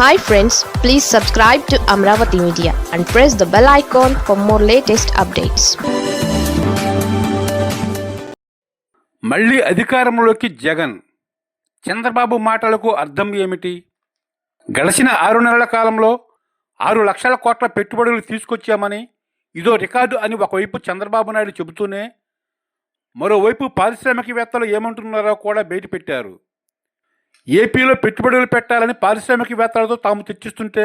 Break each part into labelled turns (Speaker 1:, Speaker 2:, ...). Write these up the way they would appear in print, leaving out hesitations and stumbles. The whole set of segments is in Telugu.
Speaker 1: Hi friends, please subscribe to Amravati Media and press the bell icon for more latest updates.
Speaker 2: మళ్ళీ అధికారంలోకి జగన్. చంద్రబాబు మాటలకు అర్థం ఏమిటి? గడిచిన 6 నెలల కాలంలో 6 లక్షల కోట్ల పెట్టుబడులు తీసుకొచ్చామని, ఇదో రికార్డు అని ఒకవైపు చంద్రబాబు నాయుడు చెబుతూనే, మరోవైపు పారిశ్రామికవేత్తలు ఏమంటున్నారో కూడా బయటపెట్టారు. ఏపీలో పెట్టుబడులు పెట్టాలని పారిశ్రామికవేత్తలతో తాము చర్చిస్తుంటే,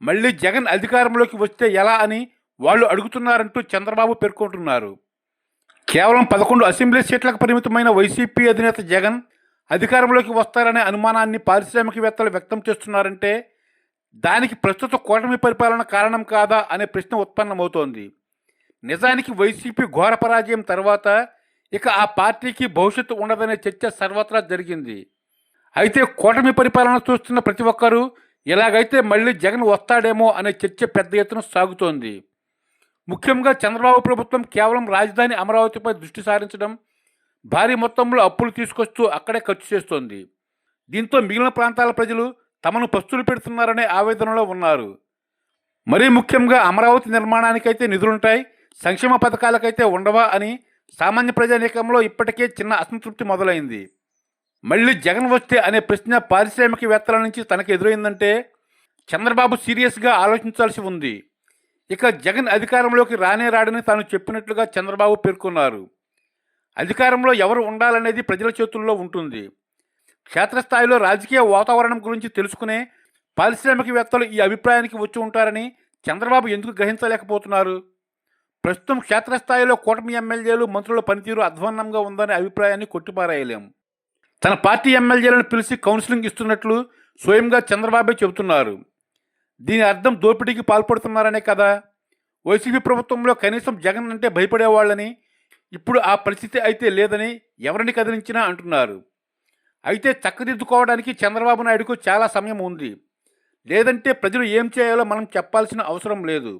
Speaker 2: మళ్ళీ జగన్ అధికారంలోకి వస్తే ఎలా అని వాళ్ళు అడుగుతున్నారంటూ చంద్రబాబు పేర్కొంటున్నారు. కేవలం 11 అసెంబ్లీ సీట్లకు పరిమితమైన వైసీపీ అధినేత జగన్ అధికారంలోకి వస్తారనే అనుమానాన్ని పారిశ్రామికవేత్తలు వ్యక్తం చేస్తున్నారంటే, దానికి ప్రస్తుత కూటమి పరిపాలన కారణం కాదా అనే ప్రశ్న ఉత్పన్నమవుతోంది. నిజానికి వైసీపీ ఘోర పరాజయం తర్వాత ఇక ఆ పార్టీకి భవిష్యత్తు ఉండదనే చర్చ సర్వత్రా జరిగింది. అయితే కూటమి పరిపాలన చూస్తున్న ప్రతి ఒక్కరూ ఇలాగైతే మళ్ళీ జగన్ వస్తాడేమో అనే చర్చ పెద్ద ఎత్తున సాగుతోంది. ముఖ్యంగా చంద్రబాబు ప్రభుత్వం కేవలం రాజధాని అమరావతిపై దృష్టి సారించడం, భారీ మొత్తంలో అప్పులు తీసుకొస్తూ అక్కడే ఖర్చు చేస్తోంది. దీంతో మిగిలిన ప్రాంతాల ప్రజలు తమను పస్తులు పెడుతున్నారనే ఆవేదనలో ఉన్నారు. మరీ ముఖ్యంగా అమరావతి నిర్మాణానికైతే నిధులుంటాయి, సంక్షేమ పథకాలకైతే ఉండవా అని సామాన్య ప్రజానీకంలో ఇప్పటికే చిన్న అసంతృప్తి మొదలైంది. మళ్ళీ జగన్ వస్తే అనే ప్రశ్న పారిశ్రామికవేత్తల నుంచి తనకు ఎదురైందంటే చంద్రబాబు సీరియస్గా ఆలోచించాల్సి ఉంది. ఇక జగన్ అధికారంలోకి రానే రాడని తాను చెప్పినట్లుగా చంద్రబాబు పేర్కొన్నారు. అధికారంలో ఎవరు ఉండాలనేది ప్రజల చేతుల్లో ఉంటుంది. క్షేత్రస్థాయిలో రాజకీయ వాతావరణం గురించి తెలుసుకునే పారిశ్రామికవేత్తలు ఈ అభిప్రాయానికి వచ్చి ఉంటారని చంద్రబాబు ఎందుకు గ్రహించలేకపోతున్నారు? ప్రస్తుతం క్షేత్రస్థాయిలో కూటమి ఎమ్మెల్యేలు, మంత్రుల పనితీరు అధ్వాన్నంగా ఉందనే అభిప్రాయాన్ని కొట్టిపారేయలేం. తన పార్టీ ఎమ్మెల్యేలను పిలిచి కౌన్సిలింగ్ ఇస్తున్నట్లు స్వయంగా చంద్రబాబే చెబుతున్నారు. దీని అర్థం దోపిడీకి పాల్పడుతున్నారనే కదా. వైసీపీ ప్రభుత్వంలో కనీసం జగన్ అంటే భయపడేవాళ్ళని, ఇప్పుడు ఆ పరిస్థితి అయితే లేదని ఎవరిని కదిలించినా అంటున్నారు. అయితే చక్కదిద్దుకోవడానికి చంద్రబాబు నాయుడుకు చాలా సమయం ఉంది. లేదంటే ప్రజలు ఏం చేయాలో మనం చెప్పాల్సిన అవసరం లేదు.